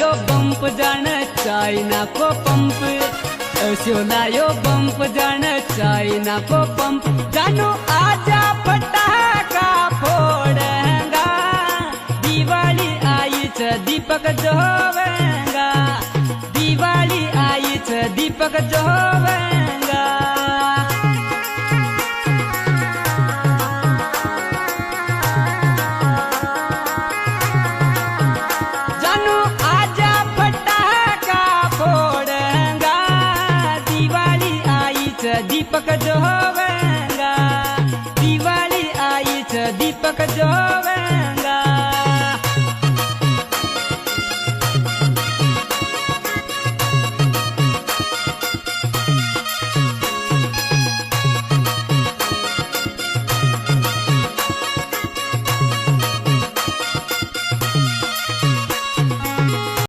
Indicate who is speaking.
Speaker 1: यो बंप जान चाइना को पंप शोला यो बंप जान चाइना को पंप जानू आजा फटाका फोड़ेगा दिवाळी आईच दीपक जोवेगा दिवाळी आईच दीपक जोवेगा जानू आजा फटाका फोड़ेगा दिवाळी आईच दीपक जोवेगा दिवाळी आईच दीपक जोवेगा